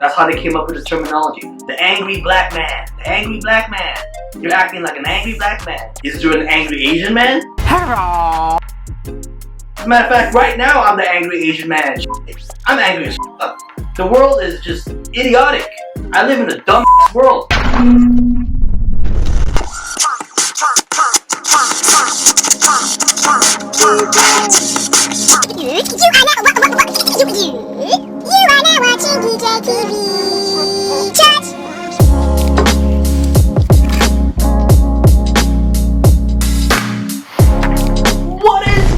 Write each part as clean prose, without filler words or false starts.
That's how they came up with the terminology. The angry black man. The angry black man. You're acting like an angry black man. Is there an angry Asian man? Hello. As a matter of fact, right now I'm the angry Asian man. I'm angry as fuck. The world is just idiotic. I live in a dumb world. You are now watching DJ TV. Chat. What is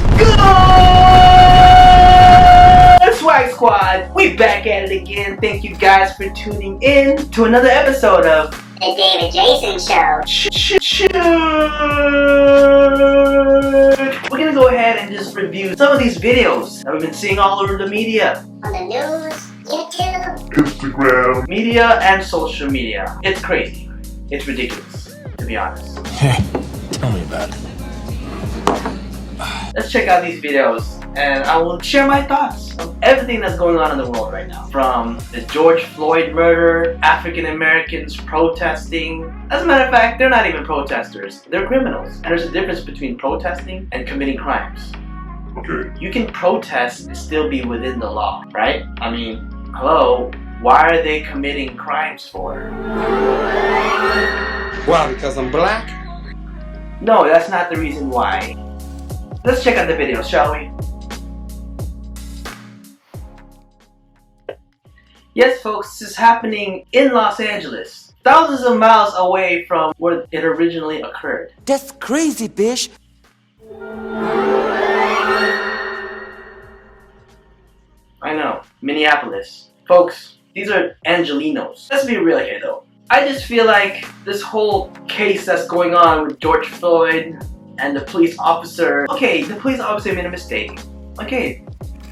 good, Swag Squad? We back at it again. Thank you guys for tuning in to another episode of The David Jason Show. We're gonna go ahead and just review some of these videos that we've been seeing all over the media. On the news, YouTube, Instagram, Media and social media. It's crazy. It's ridiculous, to be honest. Tell me about it. Let's check out these videos and I will share my thoughts of everything that's going on in the world right now. From the George Floyd murder, African Americans protesting. As a matter of fact, they're not even protesters. They're criminals. And there's a difference between protesting and committing crimes. okay, You can protest and still be within the law, right? I mean, hello, why are they committing crimes for? Why? Because I'm black? No, that's not the reason why. Let's check out the video, shall we? Yes, folks, this is happening in Los Angeles, thousands of miles away from where it originally occurred. That's crazy, bitch. I know, Minneapolis. Folks, these are Angelinos. Let's be real here though. I just feel like this whole case that's going on with George Floyd and the police officer. Okay, the police officer made a mistake. Okay,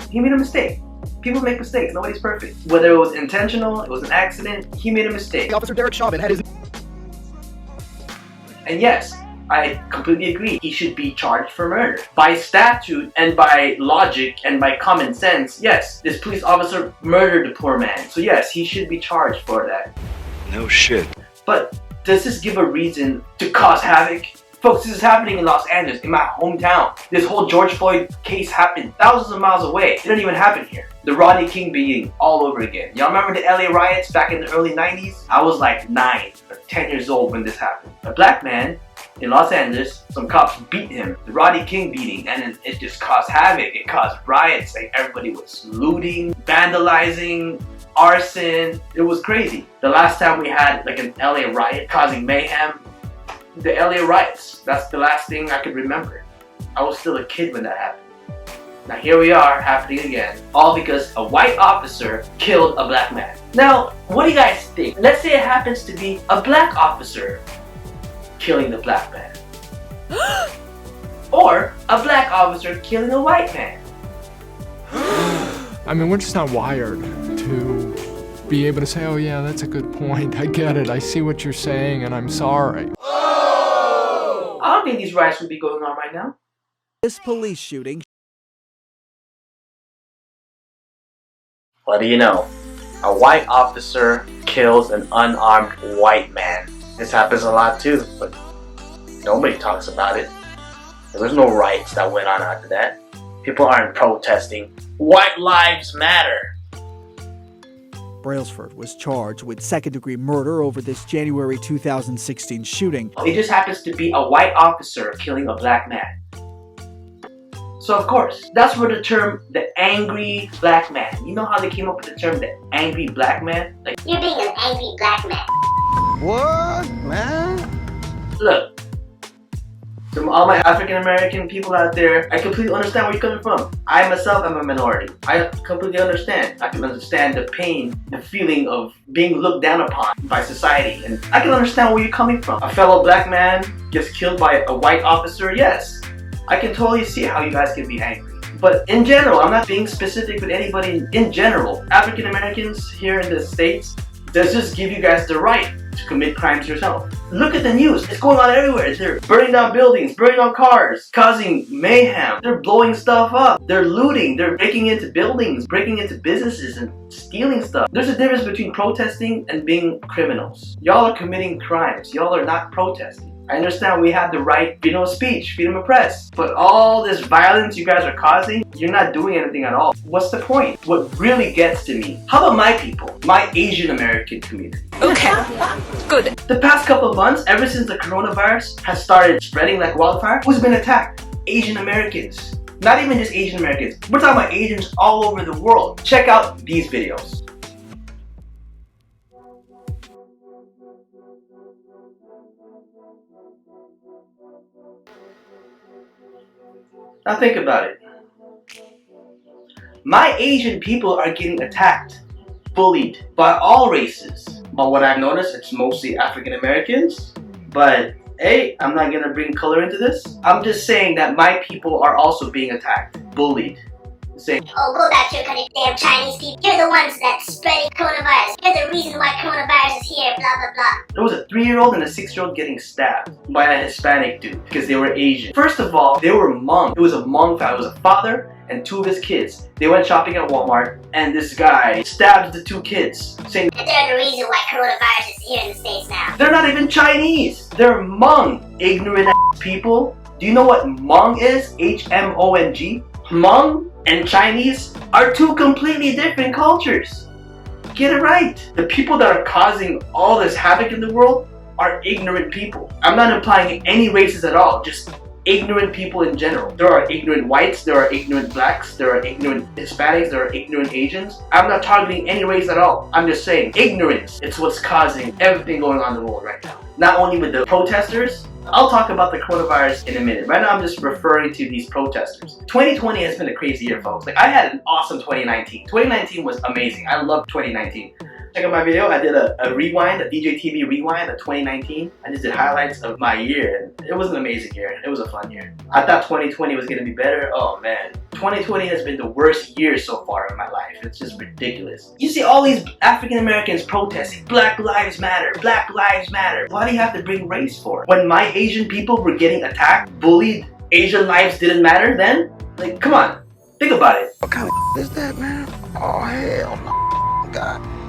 he made a mistake. People make mistakes, nobody's perfect. Whether it was intentional, it was an accident, he made a mistake. Officer Derek Chauvin had his... And yes, I completely agree. He should be charged for murder. By statute and by logic and by common sense, yes, this police officer murdered the poor man. So yes, he should be charged for that. no shit. But does this give a reason to cause havoc? Folks, this is happening in Los Angeles, in my hometown. This whole George Floyd case happened thousands of miles away. It didn't even happen here. The Rodney King beating all over again. Y'all remember the LA riots back in the early 90s? I was like 9 or 10 years old when this happened. A black man in Los Angeles, some cops beat him. The Rodney King beating, and it just caused havoc. It caused riots. Like everybody was looting, vandalizing, arson. It was crazy. The last time we had like an LA riot causing mayhem, the LA riots. That's the last thing I could remember. I was still a kid when that happened. Now here we are, happening again. All because a white officer killed a black man. Now, what do you guys think? Let's say it happens to be a black officer killing the black man. Or a black officer killing a white man. I mean, we're just not wired to be able to say, oh yeah, that's a good point. I get it. I see what you're saying and I'm sorry. I don't think these riots would be going on right now. This police shooting. What do you know? A white officer kills an unarmed white man. This happens a lot too, but nobody talks about it. There was no riots that went on after that. People aren't protesting. White lives matter. Brailsford was charged with second-degree murder over this January 2016 shooting. It just happens to be a white officer killing a black man. So of course, that's where the term the angry black man. You know how they came up with the term the angry black man? Like, You're being an angry black man. What, man? look, to all my African American people out there, I completely understand where you're coming from. I myself am a minority. I completely understand. I can understand the pain, the feeling of being looked down upon by society. And I can understand where you're coming from. A fellow black man gets killed by a white officer, yes. I can totally see how you guys can be angry. But in general, I'm not being specific with anybody in general. African Americans here in the States, does this give you guys the right to commit crimes yourself? Look at the news. It's going on everywhere. They're burning down buildings, burning down cars, causing mayhem. They're blowing stuff up. They're looting. They're breaking into buildings, breaking into businesses and stealing stuff. There's a difference between protesting and being criminals. Y'all are committing crimes. Y'all are not protesting. I understand we have the right freedom of speech, freedom of press, but all this violence you guys are causing, you're not doing anything at all. What's the point? What really gets to me, how about my people, my Asian American community? Okay, good. The past couple of months, ever since the coronavirus has started spreading like wildfire, who's been attacked? Asian Americans. Not even just Asian Americans, we're talking about Asians all over the world. Check out these videos. Now think about it. My Asian people are getting attacked, bullied by all races. But what I've noticed, it's mostly African Americans. But hey, I'm not gonna bring color into this. I'm just saying that my people are also being attacked, bullied. Saying, Oh, go back to your country, damn Chinese people. You're the ones that spreading coronavirus. You're the reason why coronavirus is here, blah, blah, blah. there was a 3-year-old and a 6-year-old getting stabbed by a Hispanic dude because they were Asian. First of all, they were Hmong. It was a Hmong family. It was a father and 2 of his kids. They went shopping at Walmart and this guy stabbed the 2 kids, saying And they're the reason why coronavirus is here in the States now. they're not even Chinese. They're Hmong. Ignorant ass people. Do you know what Hmong is? H-M-O-N-G? Hmong and Chinese are 2 completely different cultures. Get it right. The people that are causing all this havoc in the world are ignorant people. I'm not implying any races at all, just ignorant people in general. There are ignorant whites, there are ignorant blacks, there are ignorant Hispanics, there are ignorant Asians. I'm not targeting any race at all. I'm just saying ignorance. It's what's causing everything going on in the world right now. Not only with the protesters, I'll talk about the coronavirus in a minute. Right now I'm just referring to these protesters. 2020 has been a crazy year, folks. Like, I had an awesome 2019. 2019 was amazing. I loved 2019. Check out my video. I did a rewind, a DJ TV rewind of 2019. I just did highlights of my year, and it was an amazing year. It was a fun year. I thought 2020 was gonna be better. Oh man. 2020 has been the worst year so far in my life. It's just ridiculous. You see all these African Americans protesting, Black Lives Matter, Black Lives Matter. Why do you have to bring race for it? When my Asian people were getting attacked, bullied, Asian lives didn't matter then? Like, come on, think about it. What kind of is that, man? Oh, hell no. God.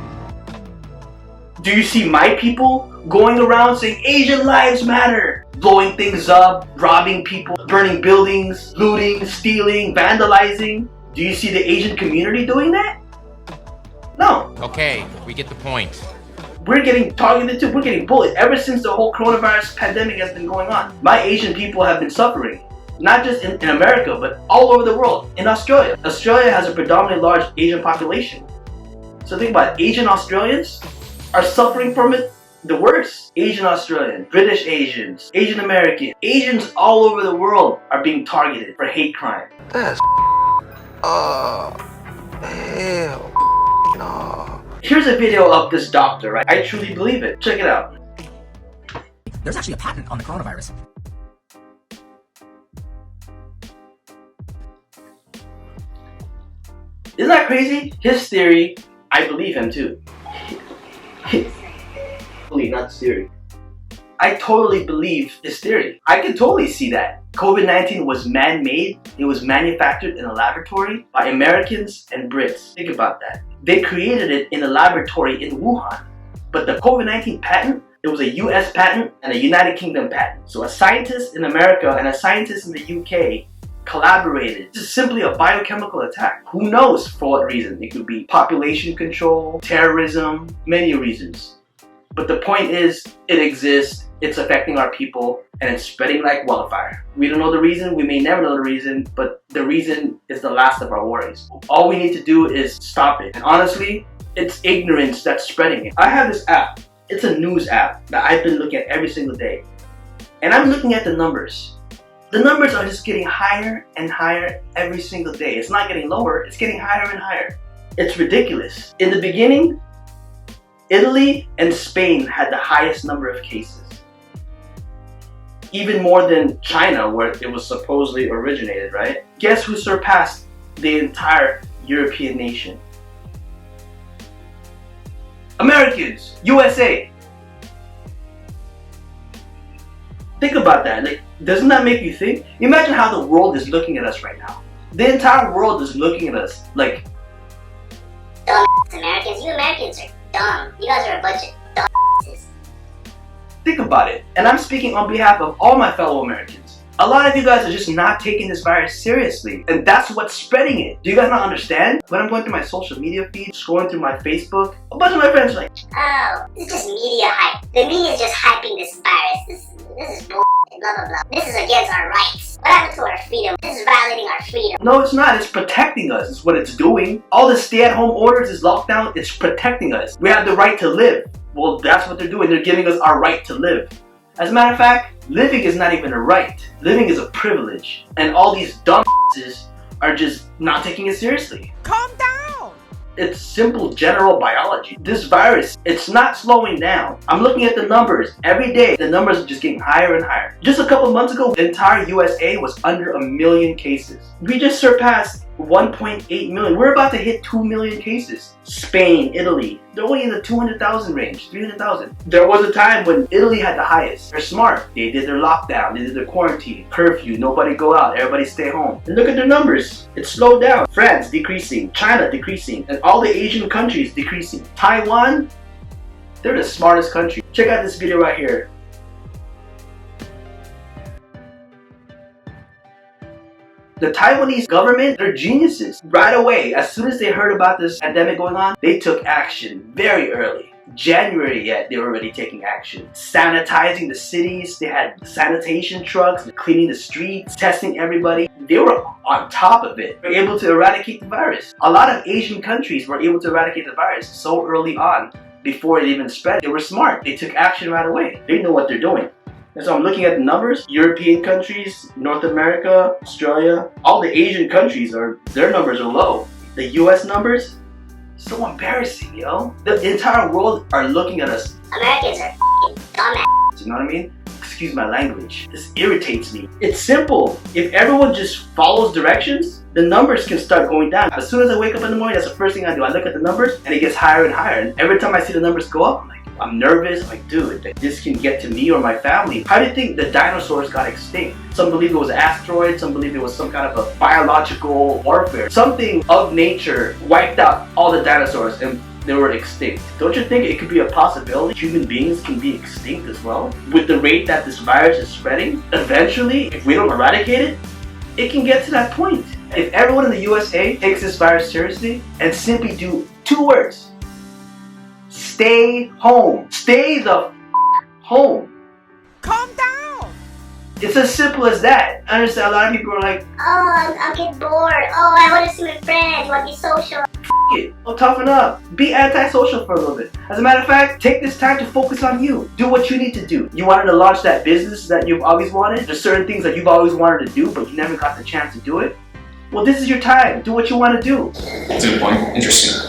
Do you see my people going around saying Asian lives matter? Blowing things up, robbing people, burning buildings, looting, stealing, vandalizing? Do you see the Asian community doing that? No. Okay, we get the point. We're getting targeted too, we're getting bullied. Ever since the whole coronavirus pandemic has been going on, my Asian people have been suffering. Not just in America, but all over the world. In Australia. Australia has a predominantly large Asian population. So think about it, Asian Australians are suffering from it the worst. Asian Australian, British Asians, Asian American, Asians all over the world are being targeted for hate crime. That's hell no. Here's a video of this doctor, right? I truly believe it. Check it out. There's actually a patent on the coronavirus. Isn't that crazy? His theory, I believe him too. Not this theory. I totally believe his theory. I can totally see that. COVID-19 was man-made. It was manufactured in a laboratory by Americans and Brits. Think about that. They created it in a laboratory in Wuhan. But the COVID-19 patent, it was a US patent and a United Kingdom patent. So a scientist in America and a scientist in the UK collaborated. This is simply a biochemical attack. Who knows for what reason? It could be population control, terrorism, many reasons. But the point is, it exists, it's affecting our people, and it's spreading like wildfire. We don't know the reason, we may never know the reason, but the reason is the last of our worries. All we need to do is stop it. And honestly, it's ignorance that's spreading it. I have this app. It's a news app that I've been looking at every single day. And I'm looking at the numbers. The numbers are just getting higher and higher every single day. It's not getting lower, it's getting higher and higher. It's ridiculous. In the beginning, Italy and Spain had the highest number of cases. Even more than China, where it was supposedly originated, right? Guess who surpassed the entire European nation? Americans, USA. Think about that. Like, doesn't that make you think? Imagine how the world is looking at us right now. The entire world is looking at us like, dumb Americans. You Americans are dumb. You guys are a bunch of dumb. think about it. And I'm speaking on behalf of all my fellow Americans. A lot of you guys are just not taking this virus seriously, and that's what's spreading it. Do you guys not understand? When I'm going through my social media feed, scrolling through my Facebook, a bunch of my friends are like, oh, this is just media hype. The media is just hyping this virus. This is bull. Blah blah blah. This is against our rights. What happened to our freedom? This is violating our freedom. no, it's not. It's protecting us. It's what it's doing. All the stay-at-home orders, this lockdown, it's protecting us. We have the right to live. Well, that's what they're doing. They're giving us our right to live. As a matter of fact, living is not even a right. Living is a privilege. And all these dumb are just not taking it seriously. Calm down. It's simple general biology. This virus, it's not slowing down. I'm looking at the numbers. Every day, the numbers are just getting higher and higher. Just a couple months ago, the entire USA was under 1 million cases. We just surpassed 1.8 million. We're about to hit 2 million cases. Spain, Italy, they're only in the 200,000 range, 300,000. There was a time when Italy had the highest. They're smart. They did their lockdown, they did their quarantine, curfew, nobody go out, everybody stay home. And look at their numbers. It's slowed down. France decreasing, China decreasing, and all the Asian countries decreasing. Taiwan, they're the smartest country. Check out this video right here. The Taiwanese government, they're geniuses. Right away, as soon as they heard about this pandemic going on, they took action very early. January yet, they were already taking action. Sanitizing the cities, they had sanitation trucks, cleaning the streets, testing everybody. They were on top of it. They were able to eradicate the virus. A lot of Asian countries were able to eradicate the virus so early on, before it even spread. They were smart. They took action right away. They know what they're doing. And so I'm looking at the numbers. European countries, North America, Australia, all the Asian countries, their numbers are low. The US numbers, so embarrassing, yo. The entire world are looking at us. Americans are f***ing dumbass. You know what I mean? Excuse my language. This irritates me. It's simple. If everyone just follows directions, the numbers can start going down. As soon as I wake up in the morning, that's the first thing I do. I look at the numbers and it gets higher and higher. And every time I see the numbers go up, I'm nervous. I'm like, dude, this can get to me or my family. How do you think the dinosaurs got extinct? Some believe it was an asteroid, some believe it was some kind of a biological warfare. Something of nature wiped out all the dinosaurs and they were extinct. Don't you think it could be a possibility human beings can be extinct as well? With the rate that this virus is spreading, eventually, if we don't eradicate it, it can get to that point. If everyone in the USA takes this virus seriously and simply do 2 words, stay home. Stay the home. Calm down. It's as simple as that. I understand a lot of people are like, Oh, I'm getting bored. Oh, I want to see my friends. I want to be social. it. Well, toughen up. Be antisocial for a little bit. As a matter of fact, take this time to focus on you. Do what you need to do. You wanted to launch that business that you've always wanted. There's certain things that you've always wanted to do, but you never got the chance to do it. Well, this is your time. Do what you want to do. That's a good point. Interesting.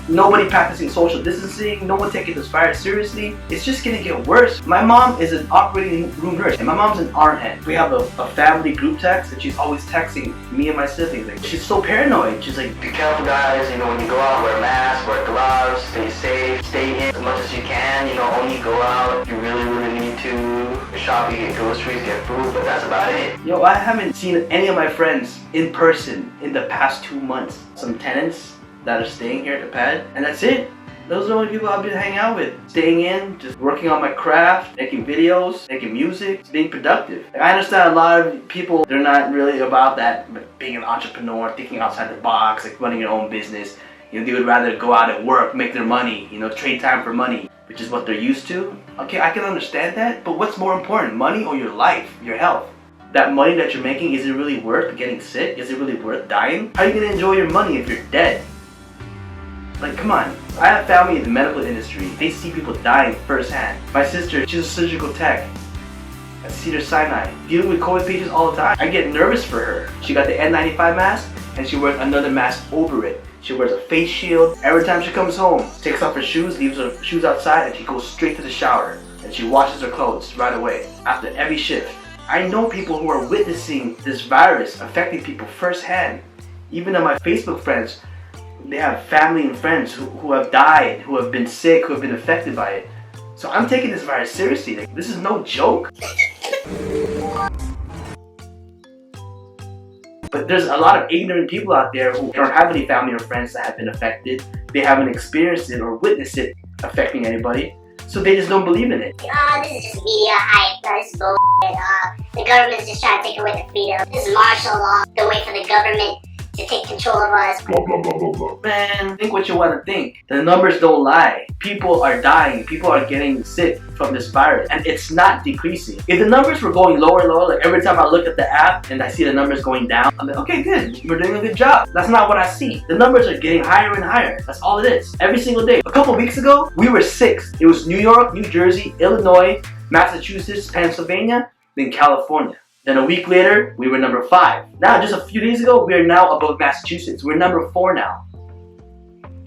Nobody practicing social distancing, no one taking this virus seriously. It's just gonna get worse. My mom is an operating room nurse, and my mom's an RN. We have a family group text, and she's always texting me and my siblings. Like, she's so paranoid. She's like, be careful guys, you know, when you go out, wear a mask, wear gloves, stay safe, stay in as much as you can, you know, only go out if you really need to. Shopping, get groceries, get food, but that's about it. Yo, I haven't seen any of my friends in person in the past 2 months. Some tenants that are staying here at the pad, and that's it. Those are the only people I've been hanging out with. Staying in, just working on my craft, making videos, making music, being productive. I understand a lot of people, they're not really about that, but being an entrepreneur, thinking outside the box, like running your own business. You know, they would rather go out and work, make their money, you know, trade time for money, which is what they're used to. Okay, I can understand that, but what's more important, money or your life, your health? That money that you're making, is it really worth getting sick? Is it really worth dying? How are you gonna enjoy your money if you're dead? Like, come on. I have family in the medical industry. They see people dying firsthand. My sister, she's a surgical tech at Cedar Sinai, dealing with COVID patients all the time. I get nervous for her. She got the N95 mask, and she wears another mask over it. She wears a face shield. Every time she comes home, takes off her shoes, leaves her shoes outside, and she goes straight to the shower. And she washes her clothes right away, after every shift. I know people who are witnessing this virus affecting people firsthand. Even on my Facebook friends, they have family and friends who have died, who have been sick, who have been affected by it. So I'm taking this virus seriously. Like, this is no joke. But there's a lot of ignorant people out there who don't have any family or friends that have been affected. They haven't experienced it or witnessed it affecting anybody. So they just don't believe in it. This is just media hype. This is bullshit. The government's just trying to take away the freedom. This is martial law. The way for the government to take control of us. Blah, blah, blah, blah, blah. Man, think what you want to think. The numbers don't lie. People are dying. People are getting sick from this virus. And it's not decreasing. If the numbers were going lower and lower, like every time I look at the app and I see the numbers going down, I'm like, okay, good. We're doing a good job. That's not what I see. The numbers are getting higher and higher. That's all it is. Every single day. A couple weeks ago, we were 6th. It was New York, New Jersey, Illinois, Massachusetts, Pennsylvania, then California. Then a week later, we were number 5. Now, just a few days ago, we are now above Massachusetts. We're number 4 now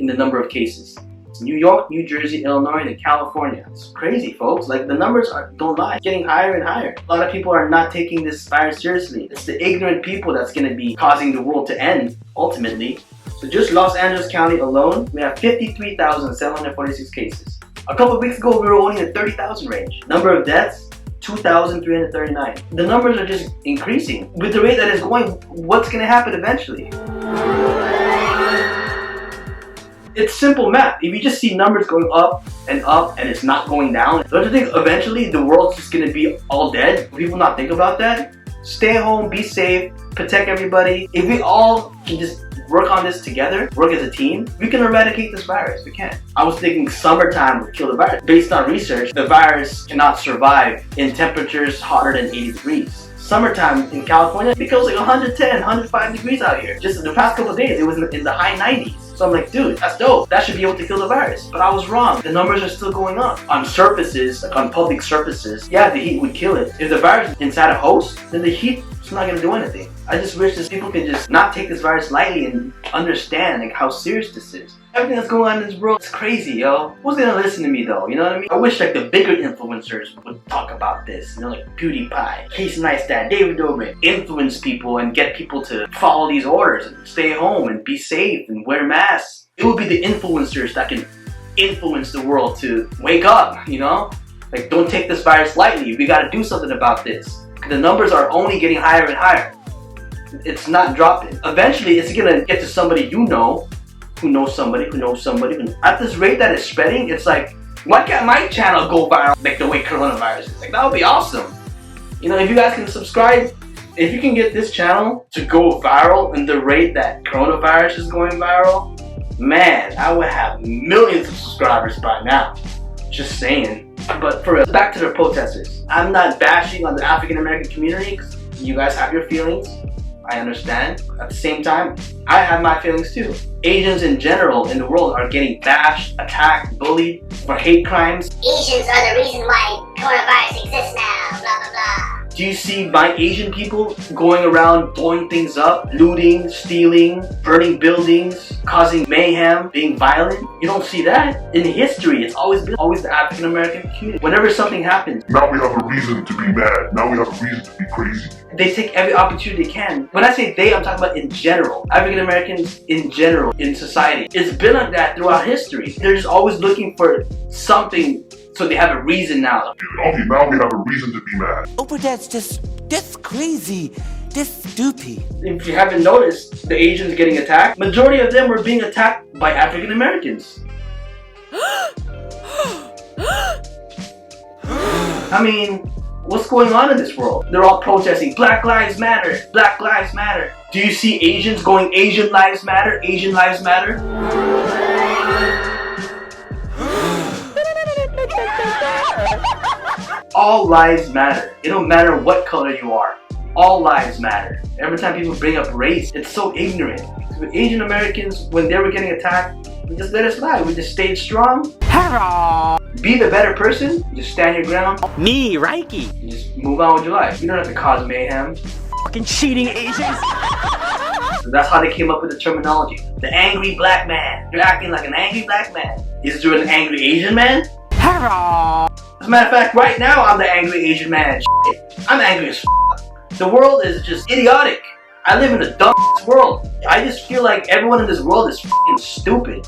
in the number of cases. It's New York, New Jersey, Illinois, and California. It's crazy, folks. Like, the numbers don't lie. It's getting higher and higher. A lot of people are not taking this virus seriously. It's the ignorant people that's going to be causing the world to end, ultimately. So just Los Angeles County alone, we have 53,746 cases. A couple of weeks ago, we were only in the 30,000 range. Number of deaths, 2,339. The numbers are just increasing. With the rate that it's going, what's going to happen eventually? It's simple math. If you just see numbers going up and it's not going down, don't you think eventually the world's just going to be all dead? People not think about that? Stay home, be safe, protect everybody. If we all can just work on this together, work as a team, we can eradicate this virus. We can. I was thinking summertime would kill the virus. Based on research, the virus cannot survive in temperatures hotter than 80 degrees. Summertime in California, it goes like 110, 105 degrees out here. Just in the past couple of days, it was in the high 90s. So I'm like, dude, that's dope. That should be able to kill the virus. But I was wrong. The numbers are still going up. On surfaces, like on public surfaces, yeah, the heat would kill it. If the virus is inside a host, then the heat is not gonna do anything. I just wish that people can just not take this virus lightly and understand like how serious this is. Everything that's going on in this world is crazy, yo. Who's gonna listen to me though? You know what I mean? I wish like the bigger influencers would talk about this. You know, like PewDiePie, Casey Neistat, David Dobrik, influence people and get people to follow these orders and stay home and be safe and wear masks. It would be the influencers that can influence the world to wake up, you know? Like, don't take this virus lightly. We gotta do something about this. The numbers are only getting higher and higher. It's not dropping. Eventually, it's gonna get to somebody you know, who knows somebody, who knows somebody. At this rate that it's spreading, it's like, why can't my channel go viral like the way coronavirus is? Like, that would be awesome. You know, if you guys can subscribe, if you can get this channel to go viral in the rate that coronavirus is going viral, man, I would have millions of subscribers by now. Just saying. But for real, back to the protesters. I'm not bashing on the African American community because you guys have your feelings. I understand. At the same time, I have my feelings too. Asians in general in the world are getting bashed, attacked, bullied for hate crimes. Asians are the reason why coronavirus exists now, blah blah blah. Do you see my Asian people going around blowing things up, looting, stealing, burning buildings, causing mayhem, being violent? You don't see that. In history, it's always been the African American community. Whenever something happens, now we have a reason to be mad. Now we have a reason to be crazy. They take every opportunity they can. When I say they, I'm talking about in general. African Americans in general, in society. It's been like that throughout history. They're just always looking for something, so they have a reason now. Okay, now we have a reason to be mad. Oh, that's crazy. That's stupid. If you haven't noticed, the Asians getting attacked, majority of them were being attacked by African Americans. I mean, what's going on in this world? They're all protesting, Black Lives Matter, Black Lives Matter. Do you see Asians going, Asian Lives Matter, Asian Lives Matter? All lives matter. It don't matter what color you are. All lives matter. Every time people bring up race, it's so ignorant. With Asian Americans, when they were getting attacked, we just let it slide. We just stayed strong. Be the better person. Just stand your ground. Me, Reiki. And just move on with your life. You don't have to cause mayhem. Fucking cheating Asians. So that's how they came up with the terminology. The angry black man. You're acting like an angry black man. Is there an angry Asian man? As a matter of fact, right now I'm the angry Asian man. I'm angry as f***. The world is just idiotic. I live in a dumb world. I just feel like everyone in this world is f***ing stupid.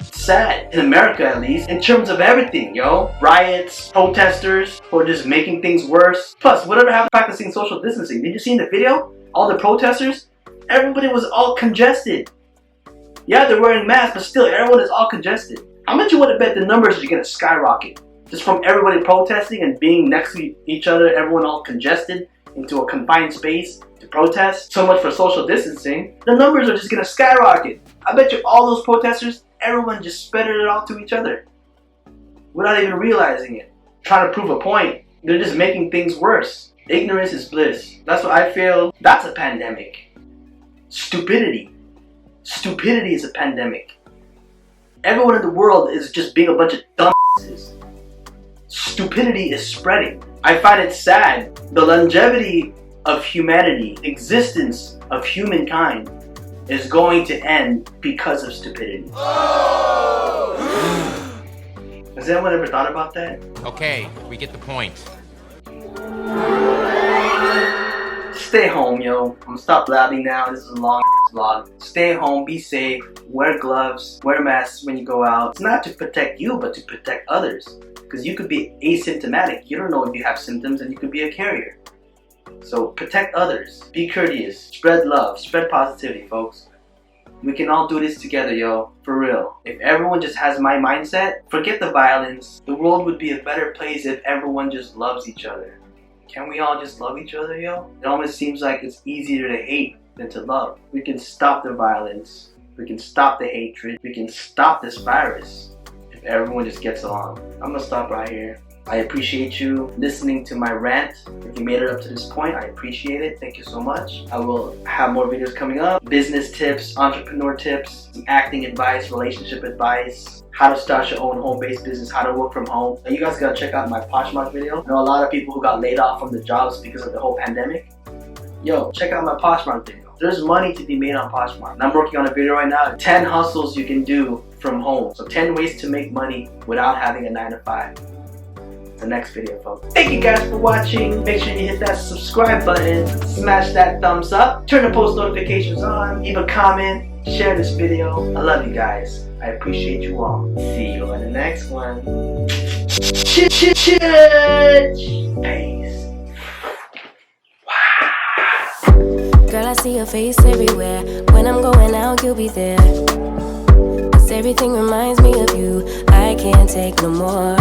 It's sad, in America at least, in terms of everything, yo. Riots, protesters, who are just making things worse. Plus, whatever happened practicing social distancing? Did you see in the video? All the protesters? Everybody was all congested. Yeah, they're wearing masks, but still, everyone is all congested. How much you want to bet the numbers are going to skyrocket? Just from everybody protesting and being next to each other, everyone all congested into a confined space to protest. So much for social distancing. The numbers are just going to skyrocket. I bet you all those protesters, everyone just spread it out to each other without even realizing it. Trying to prove a point. They're just making things worse. Ignorance is bliss. That's what I feel. That's a pandemic. Stupidity. Stupidity is a pandemic. Everyone in the world is just being a bunch of dumbasses. Stupidity is spreading. I find it sad. The longevity of humanity, existence of humankind, is going to end because of stupidity. Has anyone ever thought about that? Okay, we get the point. Stay home, yo. I'm gonna stop blabbing now. This is a long vlog. Stay home, be safe, wear gloves, wear masks when you go out. It's not to protect you, but to protect others. Because you could be asymptomatic. You don't know if you have symptoms and you could be a carrier. So protect others. Be courteous. Spread love. Spread positivity, folks. We can all do this together, yo. For real. If everyone just has my mindset, forget the violence. The world would be a better place if everyone just loves each other. Can we all just love each other, yo? It almost seems like it's easier to hate than to love. We can stop the violence. We can stop the hatred. We can stop this virus if everyone just gets along. I'm gonna stop right here. I appreciate you listening to my rant. If you made it up to this point, I appreciate it. Thank you so much. I will have more videos coming up. Business tips, entrepreneur tips, some acting advice, relationship advice, how to start your own home-based business, how to work from home. Now you guys gotta check out my Poshmark video. I know a lot of people who got laid off from the jobs because of the whole pandemic. Yo, check out my Poshmark video. There's money to be made on Poshmark. And I'm working on a video right now, 10 hustles you can do from home. So 10 ways to make money without having a 9-to-5. The next video, folks. Thank you guys for watching. Make sure you hit that subscribe button, smash that thumbs up, turn the post notifications on, leave a comment, share this video. I love you guys. I appreciate you all. See you on the next one. Peace. Girl, I see your face everywhere. When I'm going out, you'll be there. 'Cause everything reminds me of you. I can't take no more.